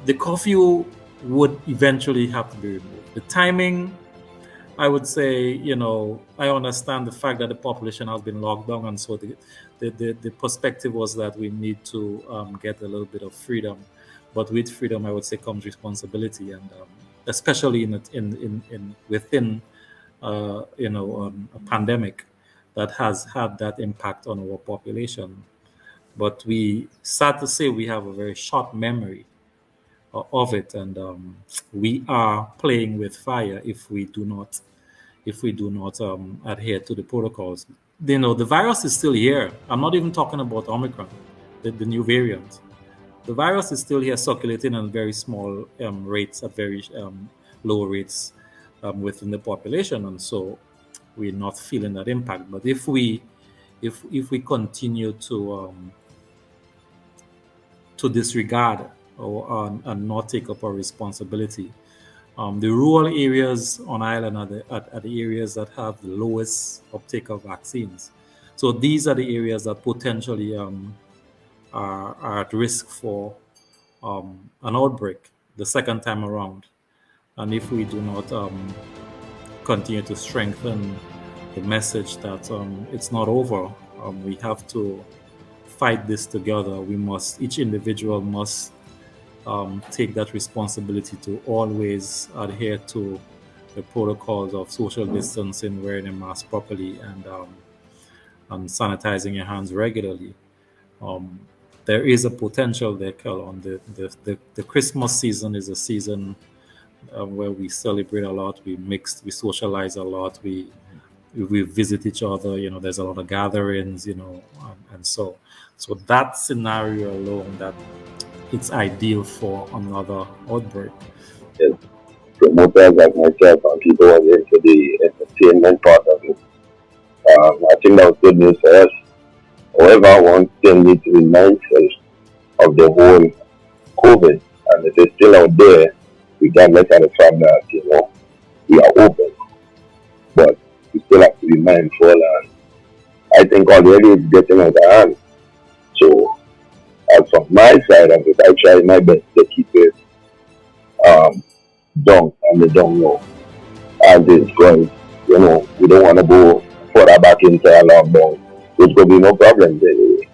the curfew would eventually have to be removed. The timing, I would say, I understand the fact that the population has been locked down, and so the perspective was that we need to get a little bit of freedom. But with freedom, I would say, comes responsibility, and especially in within a pandemic that has had that impact on our population. But we sad to say we have a very short memory of it, and we are playing with fire if we do not adhere to the protocols. The virus is still here. I'm not even talking about Omicron, the new variant. The virus is still here, circulating at very small rates, at very low rates within the population, and so we're not feeling that impact. But if we continue to disregard and not take up our responsibility, the rural areas on Ireland are the areas that have the lowest uptake of vaccines. So these are the areas that potentially are at risk for an outbreak the second time around. And if we do not continue to strengthen the message that it's not over, we have to fight this together. Each individual must take that responsibility to always adhere to the protocols of social distancing, wearing a mask properly, and sanitizing your hands regularly. Um, there is a potential there, Kel. On the Christmas season is a season where we celebrate a lot, we mix, we socialize a lot, we visit each other. There's a lot of gatherings, and so that scenario alone, that it's ideal for another outbreak. Yes. Promoters like myself and people who are into the entertainment part of it. I think that was good news for us. However, one thing need to be mindful of the whole COVID, and it is still out there, regardless of the fact that we are open, but we still have to be mindful, and I think already it's getting out of hand. So, from my side of it, I try my best to keep it down and the down low as it's going. We don't want to go further back into a lockdown, which could be no problems anyway.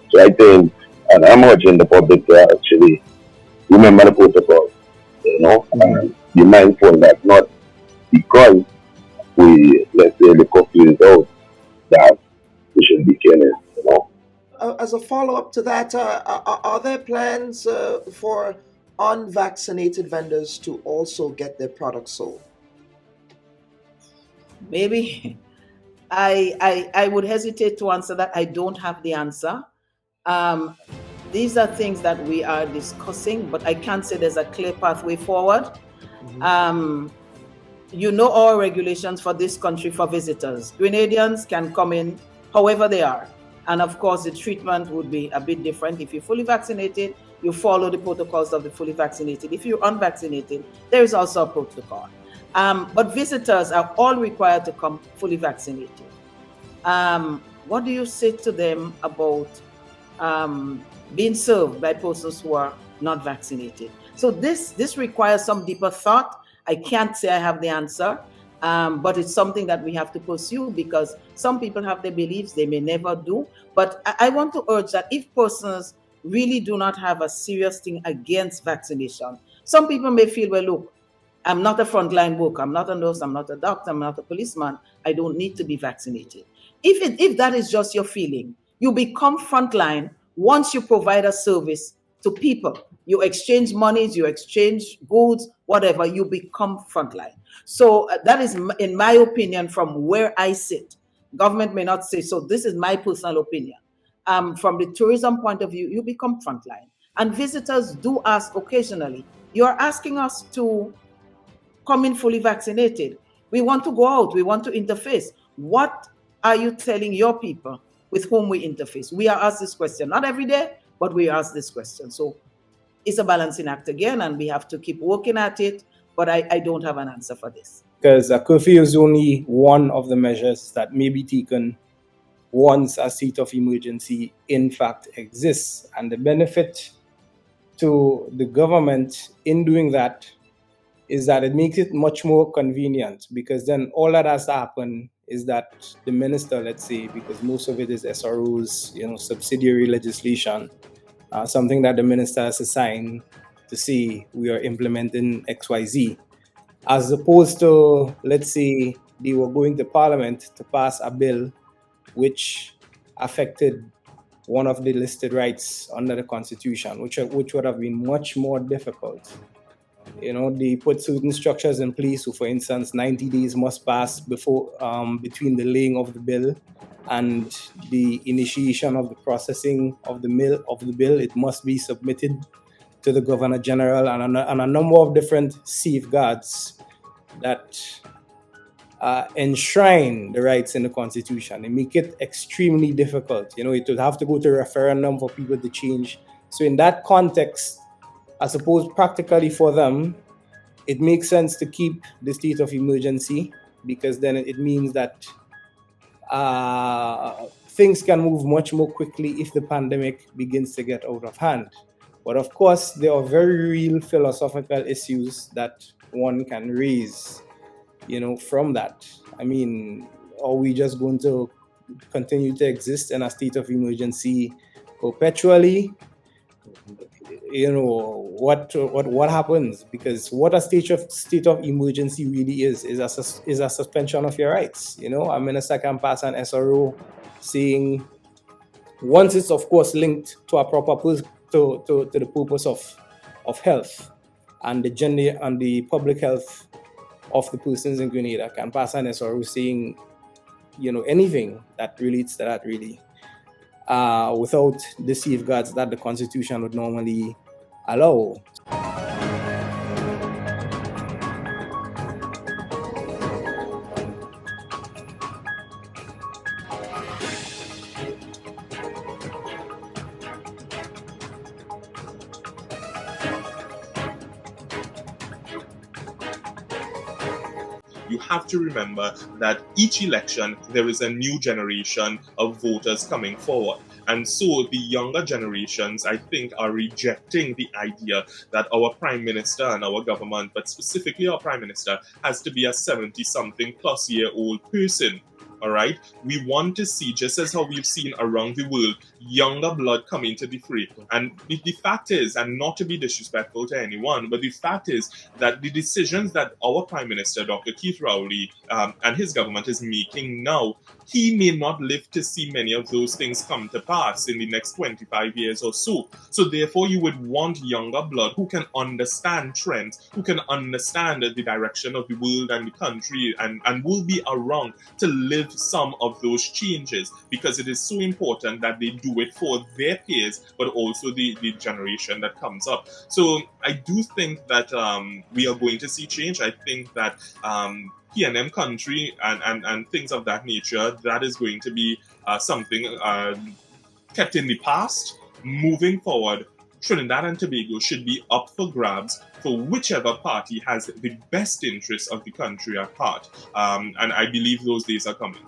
So I think, and I'm urging the public to actually remember the protocol, and be mindful that not because let's say, the curfew is out, that we should be careless. As a follow-up to that, are there plans for unvaccinated vendors to also get their products sold? Maybe. I would hesitate to answer that. I don't have the answer. These are things that we are discussing, but I can't say there's a clear pathway forward. Our regulations for this country for visitors. Grenadians can come in however they are. And of course, the treatment would be a bit different. If you're fully vaccinated, you follow the protocols of the fully vaccinated. If you're unvaccinated, there is also a protocol. But visitors are all required to come fully vaccinated. What do you say to them about being served by persons who are not vaccinated? So this requires some deeper thought. I can't say I have the answer, but it's something that we have to pursue, because some people have their beliefs, they may never do. But I want to urge that if persons really do not have a serious thing against vaccination, some people may feel, well, look, I'm not a frontline worker, I'm not a nurse, I'm not a doctor, I'm not a policeman, I don't need to be vaccinated. If that is just your feeling, you become frontline once you provide a service to people. You exchange monies, you exchange goods, whatever, you become frontline. So that is, in my opinion, from where I sit. Government may not say so. This is my personal opinion. From the tourism point of view, you become frontline. And visitors do ask occasionally, you're asking us to come in fully vaccinated. We want to go out. We want to interface. What are you telling your people with whom we interface? We are asked this question, not every day, but we ask this question. So it's a balancing act again, and we have to keep working at it. But I don't have an answer for this. Because a curfew is only one of the measures that may be taken once a state of emergency in fact exists. And the benefit to the government in doing that is that it makes it much more convenient, because then all that has to happen is that the minister, let's say, because most of it is SROs, subsidiary legislation, something that the minister has to sign to say we are implementing XYZ, as opposed to, let's say, they were going to Parliament to pass a bill which affected one of the listed rights under the Constitution, which would have been much more difficult. They put certain structures in place. So, for instance, 90 days must pass before between the laying of the bill and the initiation of the processing of the bill. It must be submitted to the Governor General, and a number of different safeguards that enshrine the rights in the Constitution. They make it extremely difficult. It would have to go to referendum for people to change. So in that context, I suppose practically for them, it makes sense to keep the state of emergency, because then it means that things can move much more quickly if the pandemic begins to get out of hand. But of course, there are very real philosophical issues that one can raise, from that. I mean, are we just going to continue to exist in a state of emergency perpetually? What happens? Because what a state of emergency really is a suspension of your rights. A minister can pass an SRO saying, once it's of course linked to a proper to the purpose of health and the gender and the public health of the persons in Grenada, can pass an SRO saying, anything that relates to that really, without the safeguards that the Constitution would normally allow. You have to remember that each election, there is a new generation of voters coming forward. And so the younger generations, I think, are rejecting the idea that our Prime Minister and our government, but specifically our Prime Minister, has to be a 70-something plus year old person. All right, we want to see, just as how we've seen around the world, younger blood come into the fray. And the fact is, and not to be disrespectful to anyone, but the fact is that the decisions that our Prime Minister, Dr. Keith Rowley, and his government is making now, he may not live to see many of those things come to pass in the next 25 years or so. So therefore, you would want younger blood who can understand trends, who can understand the direction of the world and the country, and will be around to live some of those changes, because it is so important that they do it for their peers, but also the generation that comes up. So I do think that we are going to see change. I think that PNM country and things of that nature, that is going to be something kept in the past. Moving forward, Trinidad and Tobago should be up for grabs for whichever party has the best interests of the country at heart. And I believe those days are coming.